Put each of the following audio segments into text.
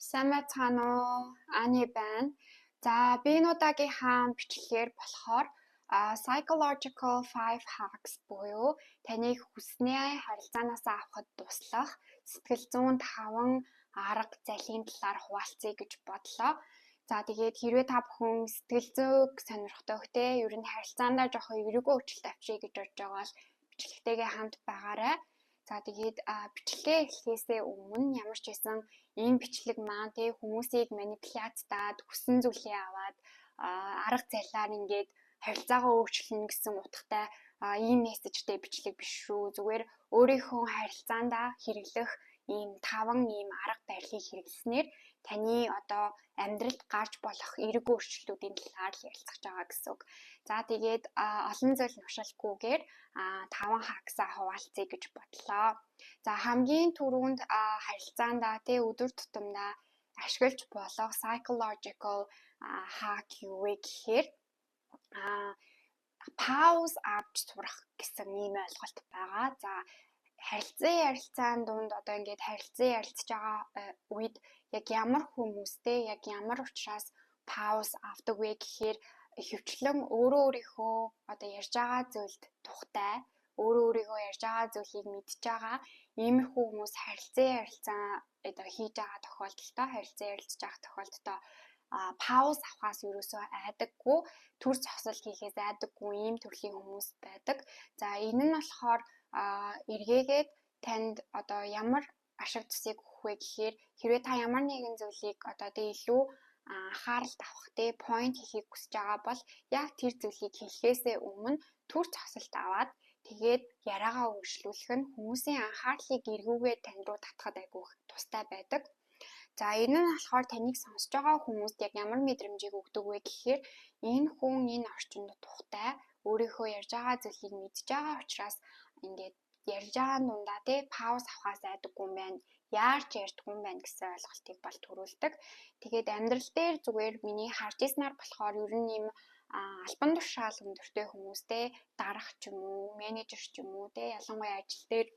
Сайн байцгаана уу? Ани байна. За, би энэ удаагийнхаа бичлэгээр болохоор Psychological 5 Hacks буюу таныг хүснээ харилцаанаас авахд туслах сэтгэл зүйн 5 арга залхийн талаар хуваалцъя гэж бодлоо. За, тэгээд хэрвээ та бүхэн сэтгэл зүйг сонирхдог те, ер нь харилцаандаа жоохон эерэгөө өөрчлөлт авчиръя гэж бодож байгаа бол бичлэгтэйгээ хамт байгаарай. За, тэгээд бичлэгээ эхлэхээсээ өмнө ямар ч байсан энэ бичлэг маань те хүмүүсийг манипуляцтаад хүссэн зүйлээ аваад арга зайлаар ингээд харилцаагаа өөрчлөнө гэсэн утгатай ийм мессежтэй бичлэг биш шүү. Зүгээр өөрийнхөө харилцаандаа хэрэглэх ийм 5 ийм арга барилыг хэрэглэснээр таны одоо амьдралд гарч болох эерэг өөрчлөлтүүдийн талаар л ярилцах байгаа гэсэн үг. За тэгээд олон зүйл нушалгүйгээр 5 хагсаа хуваалцъя гэж бодлоо. За хамгийн түрүүнд харилцаандаа тэ өдөр тутамдаа ашиглаж болох psychological hack юу вэ гэхээр pause авч сурах гэсэн ийм ойлголт байгаа. За харилцаан дунд одоо ингээд харилцаа ярилцж байгаа үед яг ямар хүмүүстэй яг ямар учраас pause авдаг вэ гэхээр хөвчлэн өөрийнхөө одоо ярьж байгаа зүйлд тухтай өөрийгөө ярьж байгаа зүйлийг мэдж байгаа иймэрхүү хүмүүс харилцаа одоо хийж байгаа тохиолдолд харилцаа ярилцж байгаа тохиолдолд пауз авахаас ерөөсөө айдаггүй төр зогсол хийхээс айдаггүй ийм төрлийн хүмүүс байдаг. За энэ нь болохоор эргээгээд танд одоо ямар ашиг тусыг өгөх вэ гэхээр хэрвээ та ямар нэгэн зүйлийг одоо тэ илүү анхааралд авах тэ point хийхийг хүсэж байгаа бол яг тэр зүйлийг хэлэхээсээ өмнө төр зогсолт аваад тэгээд яриагаа үргэлжлүүлэх нь хүмүүсийн анхаарлыг эргүүгээд тань руу татахад айгүй тустай байдаг. За энэ нь болохоор таныг сонсож байгаа хүмүүст яг ямар мэдрэмжийг өгдөг вэ гэхээр энэ хүн энэ орчинд тухтай өөрийнхөө ярьж байгаа зүйлийг мэдж байгаа учраас ингээд ярьж байгаа дундаа тий пауз авахаас айдаггүй юм байна. Яарч ярьдаггүй юм байна гэсэн ойлголтыг бол төрүүлдэг. Тэгээд амьдрал дээр зүгээр миний харж ирснээр болохоор ер нь ийм албан тушаал өндөртэй хүмүүстэй дарах ч юм уу, менежер ч юм уу тий ялангуяа ажил дээр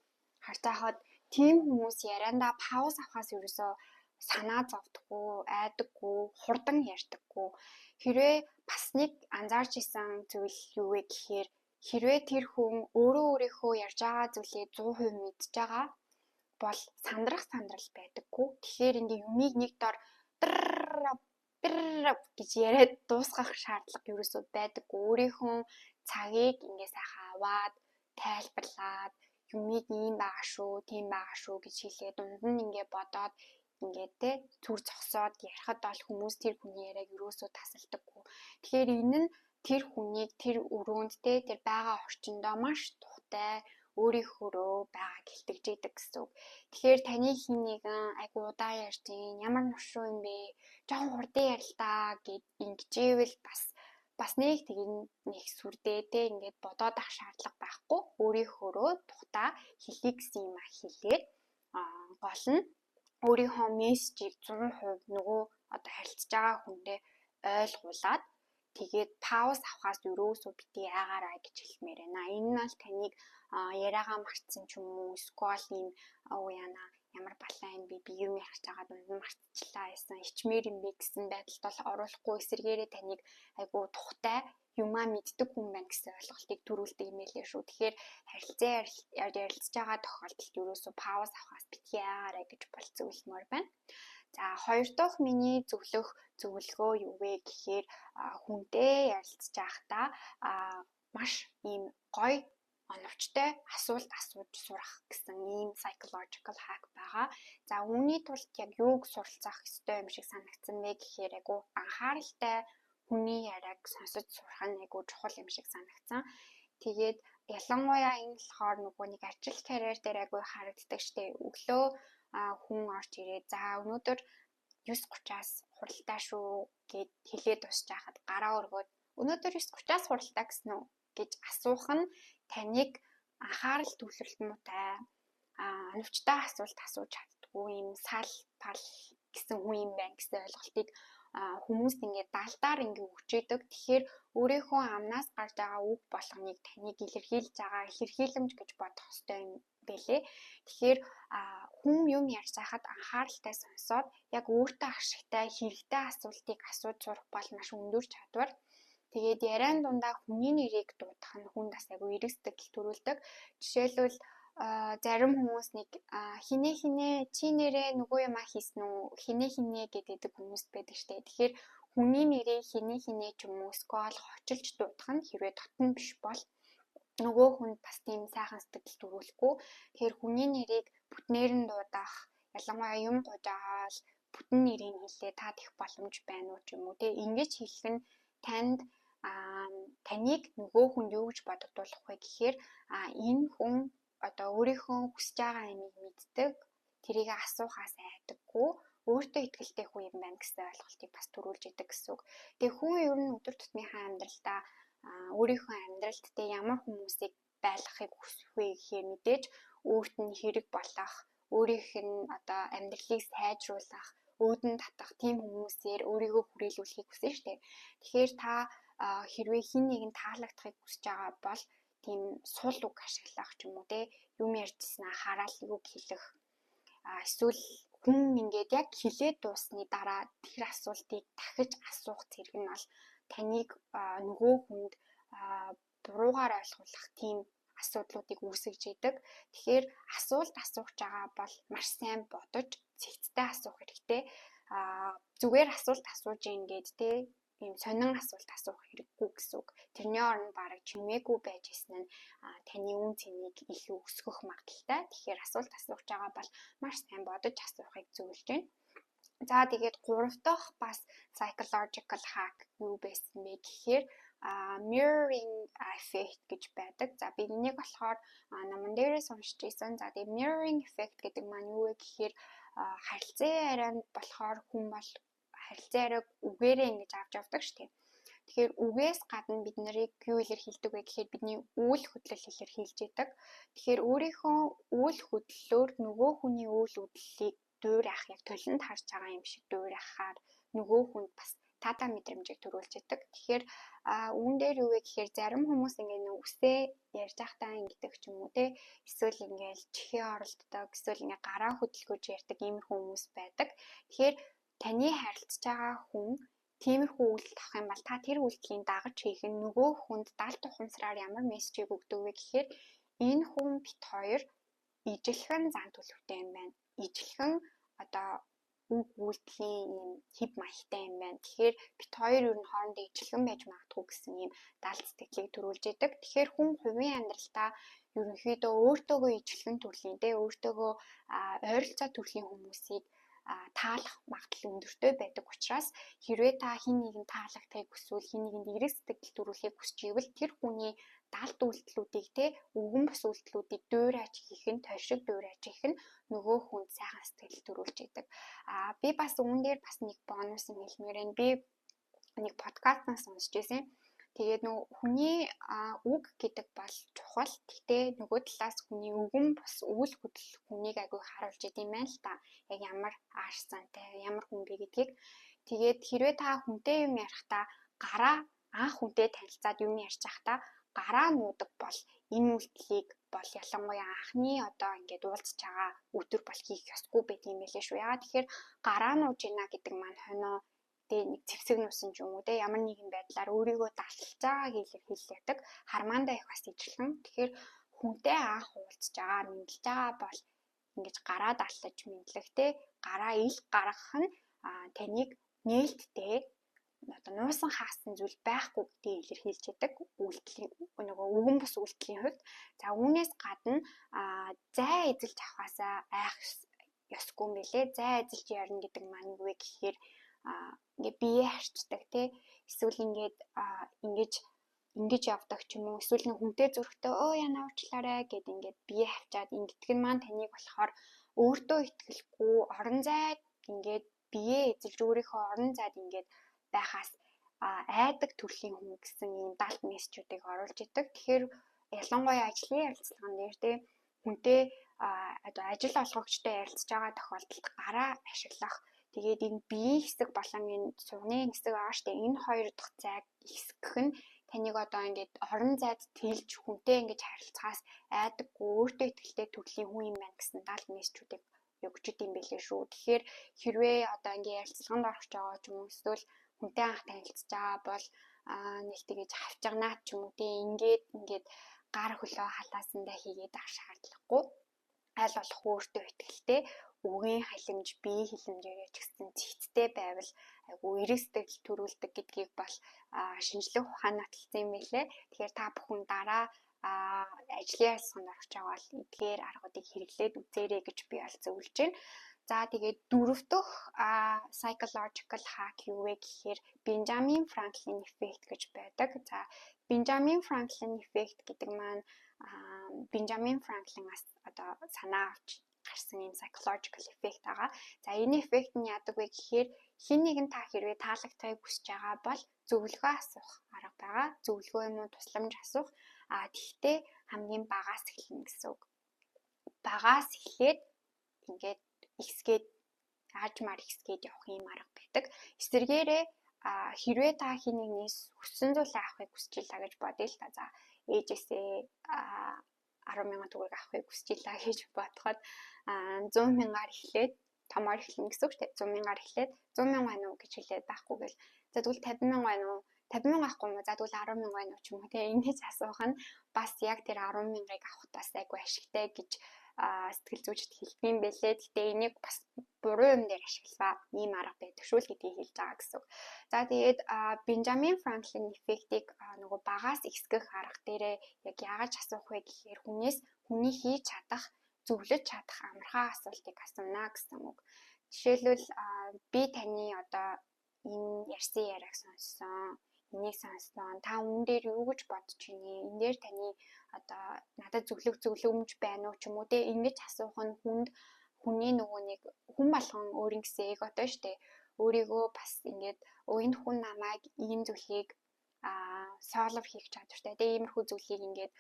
харцаахад тийм хүмүүс яриандаа пауз авахаас ерөөсөө санаа зовдоггүй, айдаггүй, хурдан ярьдаггүй. Хэрвээ бас нэг анзаарч исэн зүйл юу вэ гэхээр хэрвээ тэр хүн өөрийнхөө ярьж байгаа зүйлээ 100% мэдж байгаа бол сандрал байдаггүй. Тэгэхээр ингээ юмыг нэг дор гэж яриад дуусгах шаардлага ерөөсөө байдаггүй. Өөрийнхөө цагийг ингээ сайхан аваад тайлбарлаад юмыг ийм байгаа шүү, тийм байгаа шүү гэж хэлээ. Дунд нь ингээ бодоод ингээд те зүр зогсоод ярихад бол хүмүүс тэр хүний яриаг ерөөсөө тасалдаггүй. Тэгэхээр энэ нь тэр хүнийг тэр өрөөнд те тэр байгаа орчиндөө маш тухтай өөрийнхөөрөө байгааг илтгэжийдэг гэсэн үг. Тэгэхээр таны хин нэгэн айгу удаан ярьж ийн ямар нуршуу юм бэ? Жохон хурдан ярилтаа гэд ингэжээвэл бас нэг нэг сүрдээ те ингээд бодоод ах шаардлага байхгүй. Өөрийнхөөрөө тухтай хэлхий гэсэн юм хэлээд гол нь өөрийнхөө мессежийг 100% нөгөө одоо харилцаж байгаа хүндээ ойлгуулад тэгээд пауз авахаас ерөөсөө бити яагаарай гэж хэлмээр байна. Энэ нь л таныг яриагаа мартсан ч юм уу эсвэл ийм ямар балаа юм би юм ярих чагаад мартчихлаа гэсэн ичмээр юм бэ гэсэн байдалд бол оруулахгүй эсэргээрээ таныг айгу тухтай юмаа мэддэг хүн байна гэсэн ойлголтыг төрүүлдэг юм элэ шүү. Тэгэхээр харилцаа ярилцж байгаа тохиолдолд ерөөсөө пауз авахаас бити яагаарай гэж болцуулмаар байна. За хоёр дахь миний зөвлөгөө юу вэ гэхээр хүнтэй ярилцж байхдаа маш ийм гоё оновчтой асуулт асууж сурах гэсэн ийм psychological hack байгаа. За үүний тулд яг юуг суралцах ёстой юм шиг санагдсан бэ гэхээр айгу анхааралтай хүний яриаг сонсож сурах нь айгу чухал юм шиг санагдсан. Тэгээд ялангуяа энэ болохоор нөгөө нэг ажил карьер дээр айгу харагддаг штэ. Өглөө хүн орж ирээ. За өнөөдөр 9:30-аас хуралдаа шүү гэд хэлээд дуусч байхад гараа өргөөд өнөөдөр 9:30-аас хуралдаа гэсэн үү гэж асуух нь таныг анхаарал төвлөрөлтмөтэй оновчтой асуулт асууж чаддгүй юм сал пал гэсэн хүн юм байна гэсэн ойлголтыг хүмүүст ингээд даалдаар ингээд өгчээдэг. Тэгэхээр өөрийнхөө амнаас гарч байгаа үг болгоныг таныг илэрхийлж байгаа илэрхийлэмж гэж бодох ёстой юм бэлээ. Тэгэхээр хүн юм ярьж байхад анхааралтай сонсоод яг өөртөө ашигтай хэрэгтэй асуултыг асууж сурах бол маш өндөр чадвар. Тэгээд яриан дундаа хүний нэрийг дуудах нь хүнд бас айгүй эрэг сэтгэл төрүүлдэг. Жишээлбэл зарим хүмүүс нэг хинээ чи нэрээ нөгөө юм хийсэн үү хинээ гэдэг хүмүүс байдаг штэ. Тэгэхээр хүний нэрийг хинээ ч юм уу скол хочилж дуудах нь хэрвээ дотн биш бол нөгөө хүнд бас тийм сайхан сэтгэл төрүүлэхгүй. Тэгэхээр хүний нэрийг бүтнээр нь дуудах, ялангуяа юм гож аавал бүтэн нэрийг хэлээ та тех боломж байна уу ч юм уу те. Ингэж хэлэх нь танд таныг нөгөө хүнд юу гэж бодогдуулах вэ гэхээр энэ хүн одоо өөрийнхөө хүсэж байгаа юмыг мэддэг, тэрийг асуухаас айдаггүй, өөртөө итгэлтэй хүн юм байна гэсэн ойлголтыг бас төрүүлж идэг гэсэн үг. Тэгээ хүн ер нь өдөр тутмынхаа амьдралдаа өөрийнхөө амьдралд тэ ямар хүмүүсийг байлгахыг хүсэх вэ гэхээр мэдээж өөрт нь хэрэг болох, өөрийнх нь одоо амьдралыг сайжруулах, өөдөн татах тийм хүмүүсээр өөрийгөө хүрээлүүлэхийг хүсэж штэ. Тэгэхээр та хэрвээ хин нэгэн таалагдахыг хүсэж байгаа бол тийм сул үг ашиглах ч юм уу те юм ярьжсанаа хараал үг хэлэх эсвэл хүн ингээд яг хэлээд дуусны дараа тэр асуултыг дахиж асуух зэрэг нь бол таныг нөгөө хүнд буруугаар ойлгуулах тийм асуудлуудыг үүсгэж идэг. Тэгэхээр асуулт асууж байгаа бол маш сайн бодож цэгцтэй асуух хэрэгтэй. Зүгээр асуулт асууж ингээд те ийм сонин асуулт асуух хэрэггүй гэсэн үг. Тэрний оронд бараг чимээгүй байж исэн нь таны үн цэнийг их өсгөх магадaltaй. Тэгэхээр асуулт асууж байгаа бол маш сайн бодож асуухыг зөвлөж байна. За тэгээд 3 дахь бас psychological hack юу байсан бэ гэхээр mirroring effect гэж байдаг. За би энийг болохоор номон дээрээс уншиж ирсэн. За тэгээд mirroring effect гэдэг маань юу вэ гэхээр харилцан ярианд болохоор хүн бол харилцан яриаг үгээрээ ингэж авч явдаг шүү дээ. Тэгэхээр үгээс гадна бид нарыг юу илэрхийлдэг вэ гэхээр бидний үйл хөдлөл илэрхийлж идэг. Тэгэхээр өөрийнхөө үйл хөдлөлөөр нөгөө хүний үйл хөдлөлийг дуурайх, яг төлөнд харж байгаа юм шиг дуурайхаар нөгөө хүнд бас тата мэдрэмжийг төрүүлж идэг. Тэгэхээр үүн дээр юу вэ гэхээр зарим хүмүүс ингээд үсээ ярьж байхдаа ингэдэг ч юм уу те эсвэл ингээд чихээ оролддог, эсвэл ингээд гараа хөдөлгөөж ярьдаг иймэрхүү хүмүүс байдаг. Тэгэхээр таны харилцаж байгаа хүн тиймэрхүү үйлдэл авах юм бол та тэр үйлдэлийн дагаж хийх нь нөгөө хүнд далд ухамсараар ямар мессежийг өгдөг вэ гэхээр энэ хүн бит хоёр ижилхэн зан төлөвтэй юм байна. Ижилхэн одоо үг үйлдэлийн юм хэв маягтай юм байна. Тэгэхээр бит хоёр ер нь хоорондоо ижилхэн байж магадгүй гэсэн юм далд сэтгэлийг төрүүлж идэг. Тэгэхээр хүн хувийн амьдралдаа ерөнхийдөө өөртөөгөө ижилхэн төрлийн те өөртөөгөө ойролцоо төрлийн хүмүүсийг таалах магадлал өндөртэй байдаг учраас хэрвээ та хин нэгэн таалагдахыг хүсвэл хин нэгэнд эрэг сэтгэл төрүүлэхийг хүсч ивэл тэр хүний далд үйлдэлүүдийг те өвгөн бус үйлдэлүүдийг дуурайж хийх нь тойшиг дуурайж хийх нь нөгөө хүнд сайхан сэтгэл төрүүлж идэг. Би бас үүн дээр бас нэг бонус юм хэлмээр байна. Би нэг подкастнаас сонсч байсан. Тэгээд нөгөө хүний үг гэдэг бол чухал. Гэхдээ нөгөө талаас хүний өвгөн бус үйл хөдлөл хүнийг агүй харуулж идэм байна л та. Яг ямар ааш зантай, ямар хүн бэ гэдгийг. Тэгээд хэрвээ та хүнтэй юм ярихдаа гараа анх хүнтэй танилцаад юм ярьж байхдаа гараа нуудаг бол энэ үйлдэлийг бол ялангуяа анхны одоо ингээд уулзж байгаа өдөр бол хийх ёсгүй байт юм байлээ шүү. Яагаад тэгэхээр гараа нууж ийна гэдэг маань хоноо нэг зэвсэг нуусан ч юм уу те ямар нэгэн байдлаар өөрийгөө далж байгааг илэрхийлдэг. Хармаандаа их бас ижилхэн. Тэгэхээр хүнтэй анх уулзж байгаа, мэдлж байгаа бол ингэж гараа даллаж мэдлэх те гараа ил гаргах нь таныг нээлттэй одоо нуусан хаасан зүйл байхгүй гэдгийг илэрхийлж идэг үйлдэлийн нөгөө өвгөн бус үйлдэлийн хувьд. За үүнээс гадна зай эзэлж авахаасаа айх ёсгүй юм билэ. Зай эзэлж ярина гэдэг маань юу вэ гэхээр ингээ бие харчдаг тий эсвэл ингээд ингэж явдаг ч юм уу эсвэл нэг хүнтэй зөрөгтэй янаа уучлаарай гэд ингээд бие хавчаад ингэдэг нь маань таныг болохоор өөртөө итгэлгүй орон зайд ингээд бие эзэлж өөрийнхөө орон зайд ингээд байхаас айдаг төрлийн хүн гэсэн ийм далд мессежүүдийг оруулж идэг. Тэгэхээр ялангуяа ажлын ярилцлаган дээр тий хүнтэй одоо ажил олгогчтой ярилцж байгаа тохиолдолд гараа ашиглах. Тэгээд энэ биеийн хэсэг болон энэ цувны хэсэг байгаа штэ энэ хоёр дахь зайг хэсгэх нь таныг одоо ингээд орон зайд тэлж хүнтэй ингэж харилцахаас айдаггүй өөртөө ихтэй төрлийн хүн юм байна гэсэн даал мессежүүдийг өгч идэм байлээ шүү. Тэгэхээр хэрвээ одоо ингээд ярилцлаганд орох гэж байгаа ч юм уу эсвэл хүнтэй анх танилцж байгаа бол нэг тэгэж хавчгнаа ч юм уу тий ингээд гар хөлөө халаасандаа хийгээд авах шаардлагагүй. Аль болох өөртөө ихтэй үгийн халамж, бие хилэмжээрээ ч гэсэн цэгцтэй байвал айгу эрэг сэтгэл төрүүлдэг гэдгийг бол шинжлэх ухаан нотолсон юм билээ. Тэгэхээр та бүхэн дараа ажлын ялсганд орж байгаа бол эдгээр аргуудыг хэрэглээд үзээрэй гэж би бол зөвлөж байна. За тэгээд дөрөв дэх psychological hack юу вэ гэхээр Benjamin Franklin effect гэж байдаг. За Benjamin Franklin effect гэдэг маань Benjamin Franklin-аас одоо санаа авч гарсан юм psychological effect байгаа. За энэ effect нь яадаг вэ гэхээр хэн нэгэн та хэрвээ таалагдахыг хүсэж байгаа бол зөвлөгөө асуух арга байгаа. Зөвлөгөө юм уу тусламж асуух. Тэгтээ хамгийн багаас эхэлнэ гэсэн үг. Багаас эхлээд ингээд ихсгээд аажмаар ихсгээд явах юм арга байдаг. Эсвэргээрээ хэрвээ та хэн нэгнээс хүссэн зүйлээ авахыг хүсэж илаа гэж бодъё л та. За ээжээсээ 10,000 төгрөг авахыг хүсэж илаа гэж бодоход 100,000-аар эхлээд томоор эхлэнэ гэсэн үг шүү дээ. 100,000-аар эхлээд 100,000 байна уу гэж хэлээд байхгүй гэл. За тэгвэл 50,000 байна уу? 50,000 авахгүй юм уу? За тэгвэл 10,000 байна уу ч юм уу тийм ингэж асуух нь бас яг тэр 10,000-ыг авах тас айгүй ашигтай гэж сэтгэл зүйчд хэлдэг юм бэлээ. Гэтэ энийг бас буруу юм дээр ашиглаваа. Ийм арга байдаг шүү л гэдгийг хэлж байгаа гэсэн үг. За тэгээд Benjamin Franklin effect-ийг нөгөө багаас ихсгэх арга дээрээ яг яагаад асуух вэ гэхээр хүний хийж чадах, зөвлөж чадах амархан асуултыг асууна гэсэн үг. Жишээлбэл би таны одоо энэ ярьсан яриаг сонссон. Энийг сонссон. Та үүн дээр юу гэж бодож байна? Энэ дээр таны одоо надад зөвлөмж байна уу ч юм уу те ингэж асуух нь хүний нөгөө нэг хүн болгон өөрийн гэсэн эготой штэ. Өөрийгөө бас ингээд энэ хүн намайг ийм зүйлийг солов хийх чадвартай. Тэгээ иймэрхүү зүйлийг ингээд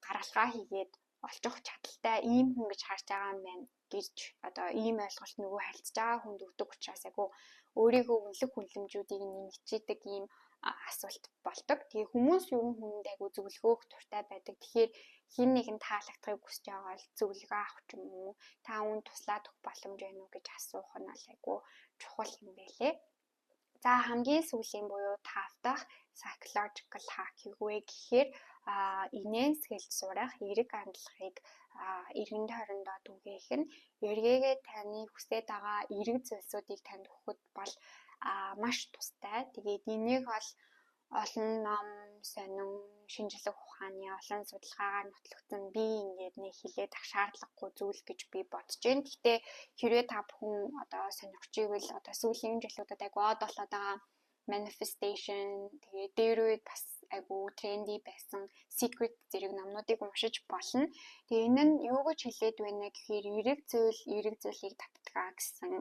гаргалгаа хийгээд олчих чадaltaй ийм хүн гэж харж байгаа юм байна гэж одоо ийм ойлголт нөгөө харилцаж байгаа хүнд өгдөг учраас айгу өөрийгөө үнэлэх хүлэмжүүдийг нэмэгчээдэг ийм асуулт болдог. Тэгээ хүмүүс ер нь хүнд айгу зөвлөгөөх дуртай байдаг. Тэгэхээр хин нэгэн таалагдахыг хүсэж байгаа бол зөвлөгөө авах ч юм уу, та үүнд туслаад өгөх боломж байна уу гэж асуух нь бол айгу чухал юм байлээ. За хамгийн сүүлийн буюу 5 дахь psychological hack юу вэ гэхээр инээнсгэлж сурах эерэг хандлагыг эргэн тойрондоо түгээх нь эргээгээ таны хүсэж байгаа эерэг зүйлсүүдийг танд өгөхөд бол маш тустай. Тэгээд энийг бол олон ном, сонин, шинжлэх ухааны олон судалгаагаар нотлогдсон би ингээд нэг хилээд ах шаардлагагүй зүйл гэж би бодож байна. Гэхдээ хэрвээ та бүхэн одоо сонирхож ивэл одоо сүүлийн жилүүдэд айгу од болоод байгаа manifestation тэгээд дээр үед бас айгу тренди байсан secret зэрэг номнуудыг уншиж болно. Тэгээ энэ нь юу гэж хэлээд байна гэхээр эерэг зүйлийг татдаг гэсэн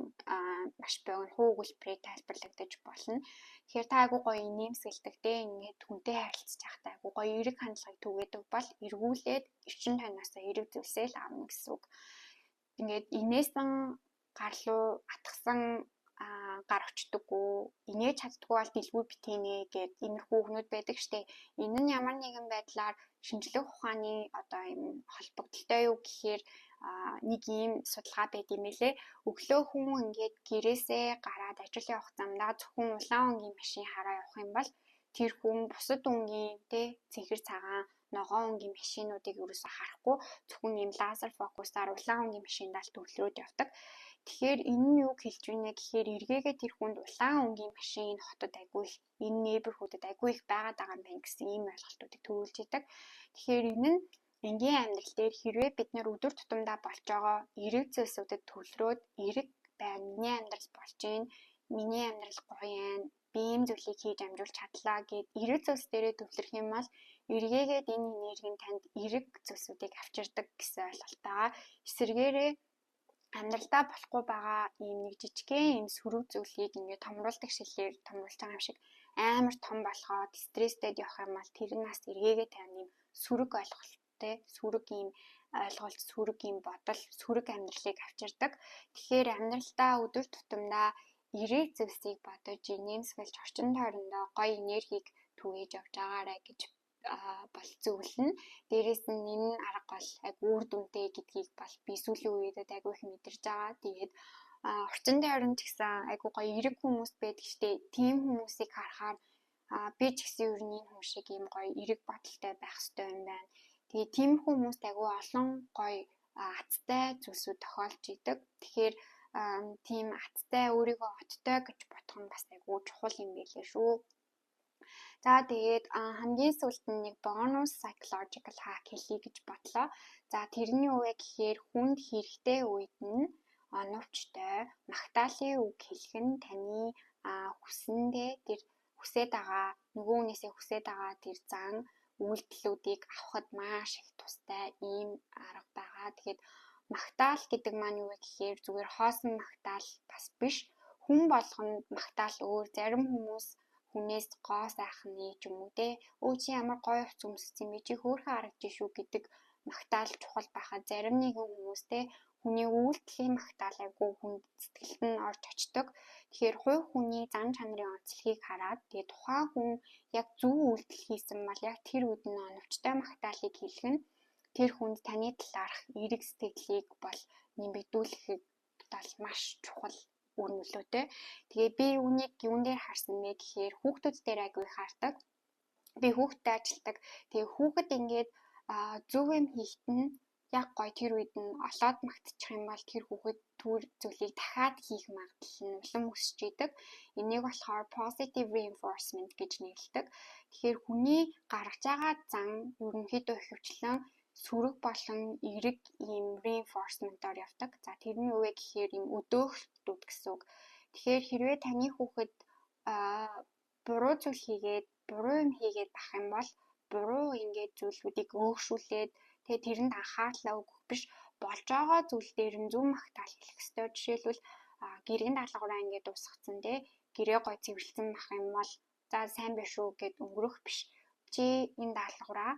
маш богино хуу хэлбэрээр тайлбарлагдаж болно. Тэгэхээр та айгу гоё инээмсэглдэг дээ ингээд хүнтэй харилцаж байхдаа айгу гоё эерэг хандлагыг түгээдэг бол эргүүлээд эрчин тойрноосоо эерэг зүйлсээ л авна гэсэн үг. Ингээд инээсэн гарлуу атгсан гар очдоггүй, инээж чаддгүй бол дэлгүүр битгийнэ гэд иймэрхүү хүмүүс байдаг штэ. Энэ нь ямар нэгэн байдлаар шинжлэх ухааны одоо юм холбогдолтой юу гэхээр нэг ийм судалгаа байт юм лээ. Өглөө хүн ингээд гэрээсээ гараад ажил явах замдаа зөвхөн улаан өнгийн машин хараа явах юм бол тэр хүн бусад өнгийн цэнхэр цагаан ногоон өнгийн машинуудыг ерөөсө харахгүй зөвхөн ийм лазер фокусаар улаан өнгийн машиндаа л төвлөрөөд явдаг. Тэгэхээр энэ нь юу хэлж байна гэхээр эргээгээ тэр хүнд улаан өнгийн машин хотод айгүй их энэ нейберхүүдэд айгүй их байгаад байгаа юм байна гэсэн ийм ойлголтуудыг төрүүлж идэг. Тэгэхээр энэ нь энгийн амьдрал дээр хэрвээ бид нэр өдөр тутамдаа болж байгаа эерэг зүйлсүүдэд төвлөрөөд эерэг байна, миний амьдрал болж байна, миний амьдрал гоё юм, би ийм зүйлийг хийж амжуулж чадлаа гэд эерэг зүйлс дээрээ төвлөрөх юм бол эргээгээд энэ энерги нь танд эерэг зүйлсүүдийг авчирдаг гэсэн ойлголтоо. Эсвэргээрээ амьдралдаа болохгүй байгаа ийм нэг жижигхэн ийм сөрөг зүйлийг ингээд томруулдаг шилээр томруулж байгаа юм шиг амар том болгоод стресстэд явах юм бол тэр нас эргээгээ тань ийм сөрөг ойлголттой, сөрөг ийм ойлголт, сөрөг ийм бодол, сөрөг амьдралыг авчирдаг. Тэгэхээр амьдралдаа өдөр тутамдаа эерэг зүйлсийг бодож, инээмсэглэж орчин тойрондоо гоё энергийг түгээж явж байгаарай гэж бол зөвлөнө. Дээрээс нь энэ арга бол айгүй үр дүнтэй гэдгийг бол би сүүлийн үедэд айгүй их мэдэрч байгаа. Тэгээд орчин тойронд гэсэн айгүй гоё эрэг хүмүүс байдаг штеп. Тийм хүмүүсийг харахаар би ч гэсэн ер нь энэ хүн шиг ийм гоё эрэг бодолтой байх хэрэгтэй юм байна. Тэгээд тийм хүмүүст айгүй олон гоё аттай зүйлсүүд тохиолж идэг. Тэгэхээр тийм аттай өөрийгөө оттой гэж бодох нь бас айгүй чухал юм байлээ шүү. За тэгээд хамгийн сүүлд нь нэг bonus psychological hack хэлье гэж бодлоо. За тэрний үе гэхээр хүнд хэрэгтэй үед нь оновчтой магтаалын үг хэлэх нь таны хүсэндээ тэр хүсээд байгаа нөгөө хүнээсээ хүсээд байгаа тэр зан үйлдэлүүдийг авахд маш их тустай ийм арга байгаа. Тэгэхээр магтаал гэдэг маань юу вэ гэхээр зүгээр хоосон магтаал бас биш. Хүн болгонд магтаал өөр. Зарим хүмүүс хүнээс гоо сайхны ч юм уу те өө чи ямар гоё хувц өмссөн юм бэ чи хөөрхөн харагдаж шүү гэдэг магтаал чухал байхад зарим нэгэн хүмүүс те хүний үйлдэлийн магтаал айгүй хүнд сэтгэлд нь орж очдог. Тэгэхээр хувь хүний зан чанарын онцлогийг хараад тэгээ тухайн хүн яг зөв үйлдэл хийсэн бол яг тэр үед нь оновчтой магтаалыг хэлэх нь тэр хүнд таны талаарх эерэг сэтгэлийг бол нэмэгдүүлэхэд бол маш чухал үр нөлөөтэй. Тэгээ би үүнийг юун дээр харсан бэ гэхээр хүүхдүүд дээр айгүй их хардаг. Би хүүхдтэй ажилладаг. Тэгээ хүүхэд ингээд зөв юм хийхэд нь яг гоё тэр үед нь олоод магтчих юм бол тэр хүүхэд түр зүйлийг дахиад хийх магадлал нь улам өсөж идэг. Энийг болохоор positive reinforcement гэж нэрлэдэг. Тэгэхээр хүний гаргаж байгаа зан ерөнхийдөө хөвчлэн сүрэг болон эрэг ийм reinforcement-оор явдаг. За тэрний үе гэхээр ийм өдөөхлөлтүүд гэсэн үг. Тэгэхээр хэрвээ таны хүүхэд буруу зүйл хийгээд буруу юм хийгээд байх юм бол буруу ингээд зүйлүүдийг өөгшүүлээд тэгээ тэрэнд анхаарлаа өгөх биш болж байгаа зүйл дээр нь зөв магтаал хэлэх ёстой. Жишээлбэл гэргийн даалгавраа ингээд дуусгацсан те гэрээ гой цэвэрлсэн байх юм бол за сайн биш үү гэд өнгөрөх биш. Чи энэ даалгавраа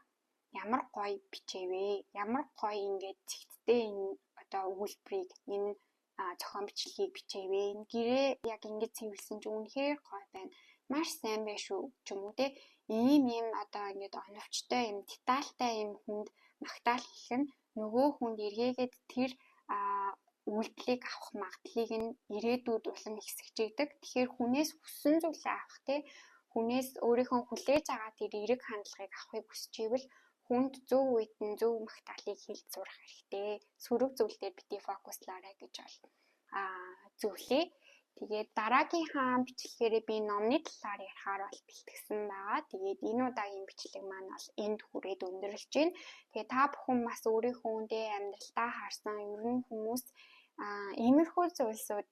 ямар гоё бичээвэ? Ямар гоё ингээд цэгцтэй энэ одоо өгүүлбэрийг энэ зохион бичлэгийг бичээвэ? Энэ гэрээ яг ингээд цэвэрлсэн ч үнэхээр гоё байна. Маш сайн байх шүү ч юм уу те. Ийм одоо ингээд оновчтой юм детальтай юм хүнд магтаал хэлэх нь нөгөө хүнд эргээгээд тэр үйлдэлийг авах магадлалыг нь ирээдүйд улам ихсэгчээдэг. Тэгэхээр хүнээс хүссэн зүйлээ авах те хүнээс өөрийнхөө хүлээж байгаа тэр эрэг хандлагыг авахыг хүсчихвэл хүнд зөв үед нь зөв магтаалыг хэлж сурах хэрэгтэй. Сөрөг зүйлдер бити фокуслаарай гэж бол зөвлөе. Тэгээд дараагийн хаан бичлэгээр би номны талаар ярихаар бол бэлтгэсэн байгаа. Тэгээд энэ удаагийн бичлэг маань бол энд хүрээд өндөрлөж байна. Тэгээд та бүхэн бас өөрийнхөө амьдралдаа харсан ер нь хүмүүс иймэрхүү зүйлсүүд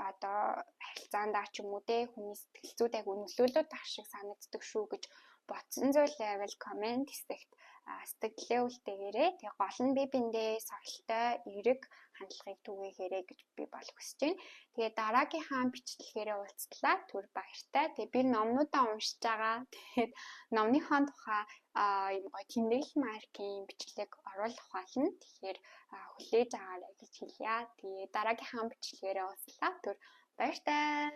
одоо харилцаандаа ч юм уу те хүний сэтгэл зүйд айгүй нөлөөлөд тах шиг санагддаг шүү гэж бодсон зүйл байвал комент хэсэгт сэтгэлээ үлдээгээрэй. Тэгээ гол нь би биндээ сорилттой эрэг хандлагыг түгээгээрэй гэж би бол хүсэж байна. Тэгээ дараагийн хаан бичлэгээр уулзтлаа. Түр баяртай. Тэгээ би номнуудаа уншиж байгаа. Тэгээд номныхон тухай юм гоё тэмдэглэл маркийн бичлэг оруулах болно. Тэгэхээр хүлээж аваарай гэж хэлье. Тэгээ дараагийн хаан бичлэгээр уулзлаа. Түр баяртай.